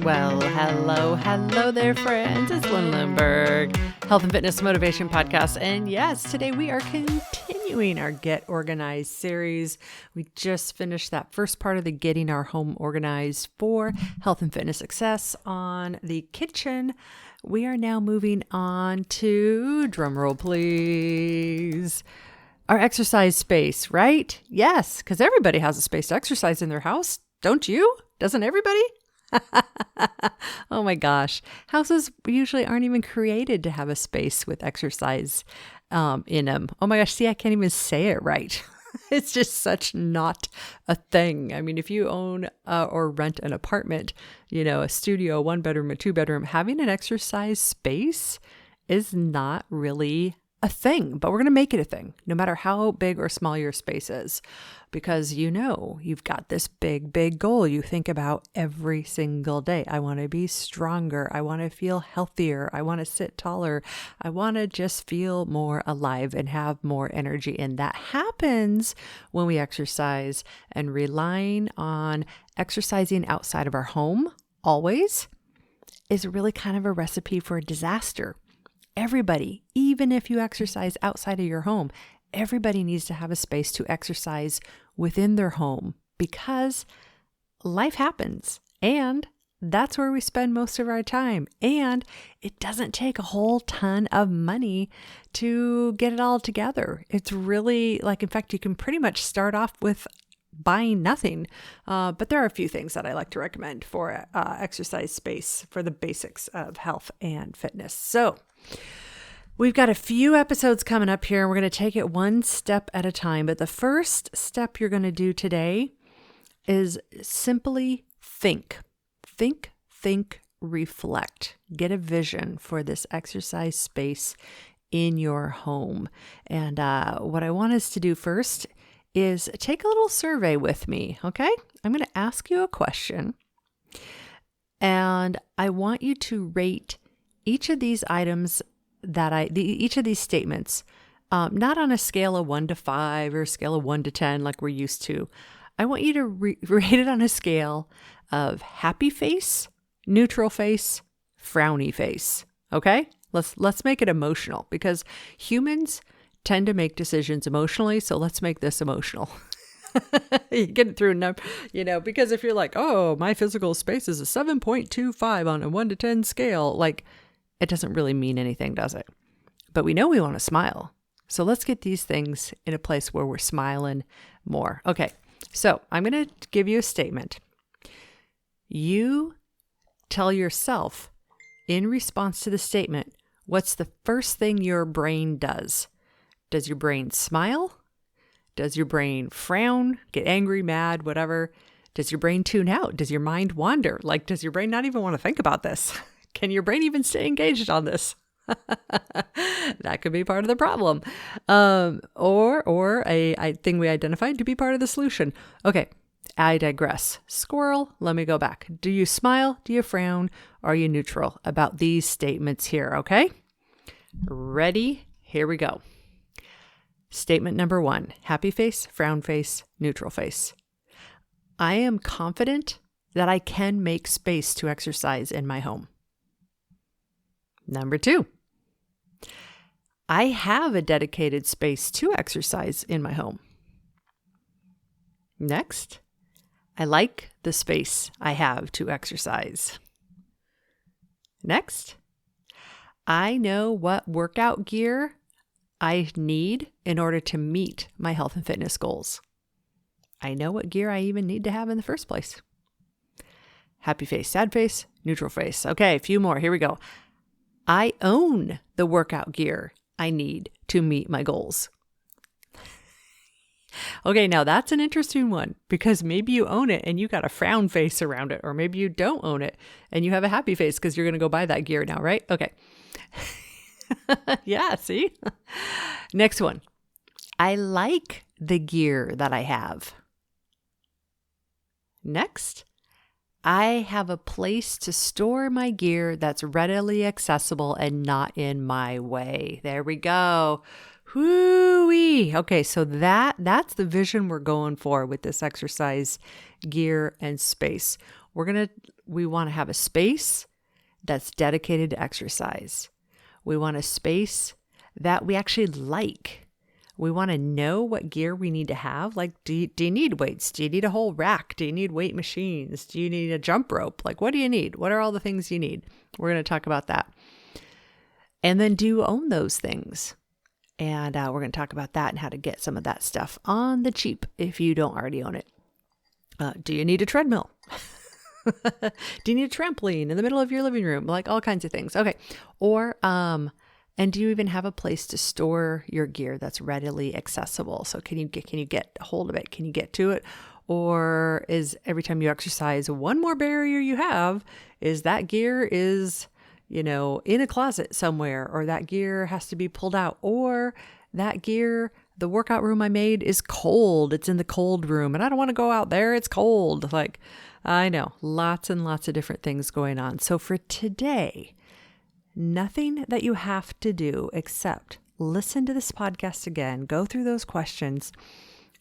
Well, hello there, friends. It's Lynn Lindberg, Health and Fitness Motivation Podcast. And yes, today we are continuing our Get Organized series. We just finished that first part of the Getting Our Home Organized for Health and Fitness Success on the kitchen. We are now moving on to, drumroll please, our exercise space, right? Yes, because everybody has a space to exercise in their house, don't you? Doesn't everybody? Oh my gosh. Houses usually aren't even created to have a space with exercise in them. Oh my gosh. See, I can't even say it right. It's just such not a thing. I mean, if you own or rent an apartment, a studio, 1 bedroom, a 2 bedroom, having an exercise space is not really a thing, but we're going to make it a thing, no matter how big or small your space is, because you've got this big goal you think about every single day. I want to be stronger. I want to feel healthier. I want to sit taller. I want to just feel more alive and have more energy. And that happens when we exercise, and relying on exercising outside of our home always is really kind of a recipe for a disaster. Everybody, even if you exercise outside of your home, everybody needs to have a space to exercise within their home, because life happens and that's where we spend most of our time. And it doesn't take a whole ton of money to get it all together. It's really in fact, you can pretty much start off with buying nothing. But there are a few things that I like to recommend for exercise space for the basics of health and fitness. So we've got a few episodes coming up here, and we're going to take it one step at a time. But the first step you're going to do today is simply think, reflect, get a vision for this exercise space in your home. And what I want us to do first is take a little survey with me, okay? I'm going to ask you a question, and I want you to rate each of these items each of these statements, not on a scale of 1 to 5 or a scale of 1 to 10 like we're used to. I want you to rate it on a scale of happy face, neutral face, frowny face, okay? Let's make it emotional, because humans tend to make decisions emotionally, so let's make this emotional. You get it through because if you're like, oh, my physical space is a 7.25 on a 1 to 10 scale, it doesn't really mean anything, does it? But we know we want to smile. So let's get these things in a place where we're smiling more. Okay, so I'm going to give you a statement. You tell yourself in response to the statement, what's the first thing your brain does? Does your brain smile? Does your brain frown, get angry, mad, whatever? Does your brain tune out? Does your mind wander? Does your brain not even want to think about this? Can your brain even stay engaged on this? That could be part of the problem. Or a thing we identified to be part of the solution. Okay, I digress. Squirrel, let me go back. Do you smile? Do you frown? Are you neutral about these statements here, okay? Ready? Here we go. Statement number 1, happy face, frown face, neutral face. I am confident that I can make space to exercise in my home. Number 2, I have a dedicated space to exercise in my home. Next, I like the space I have to exercise. Next, I know what workout gear I need in order to meet my health and fitness goals. I know what gear I even need to have in the first place. Happy face, sad face, neutral face. Okay, a few more. Here we go. I own the workout gear I need to meet my goals. Okay, now that's an interesting one, because maybe you own it and you got a frown face around it, or maybe you don't own it and you have a happy face because you're going to go buy that gear now, right? Okay. Yeah, see? Next one. I like the gear that I have. Next, I have a place to store my gear that's readily accessible and not in my way. There we go. Whoo-wee. Okay, so that's the vision we're going for with this exercise gear and space. We want to have a space that's dedicated to exercise. We want a space that we actually like. We want to know what gear we need to have. Like, do you need weights? Do you need a whole rack? Do you need weight machines? Do you need a jump rope? Like, what do you need? What are all the things you need? We're going to talk about that. And then, do you own those things? And we're going to talk about that and how to get some of that stuff on the cheap if you don't already own it. Do you need a treadmill? Do you need a trampoline in the middle of your living room? Like all kinds of things. Okay. Or, and do you even have a place to store your gear that's readily accessible? So can you get a hold of it? Can you get to it? Or is every time you exercise, one more barrier you have is that gear is, in a closet somewhere, or that gear has to be pulled out, or that gear, the workout room I made is cold. It's in the cold room and I don't want to go out there. It's cold. Like, I know, lots and lots of different things going on. So for today, nothing that you have to do except listen to this podcast again, go through those questions,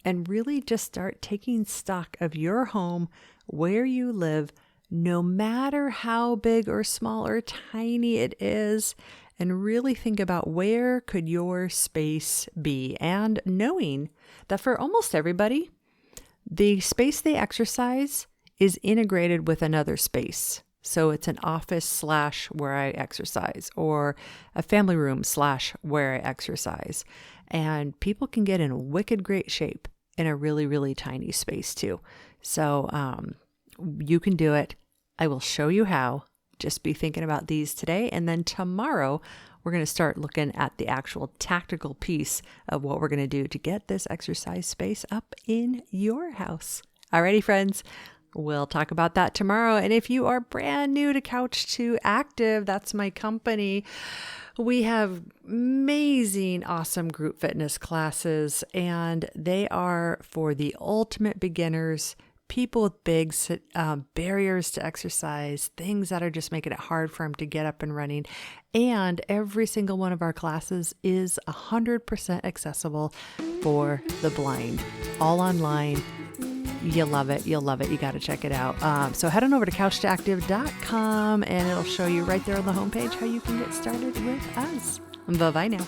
and really just start taking stock of your home, where you live, no matter how big or small or tiny it is, and really think about where could your space be, and knowing that for almost everybody, the space they exercise is integrated with another space. So it's an office / where I exercise, or a family room / where I exercise. And people can get in wicked great shape in a really, really tiny space too. So you can do it. I will show you how. Just be thinking about these today. And then tomorrow, we're going to start looking at the actual tactical piece of what we're going to do to get this exercise space up in your house. Alrighty, friends. We'll talk about that tomorrow. And if you are brand new to Couch to Active, that's my company. We have amazing, awesome group fitness classes, and they are for the ultimate beginners, people with big barriers to exercise, things that are just making it hard for them to get up and running. And every single one of our classes is 100% accessible for the blind, all online. You'll love it. You'll love it. You got to check it out. So head on over to couchtoactive.com and it'll show you right there on the homepage how you can get started with us. Bye-bye now.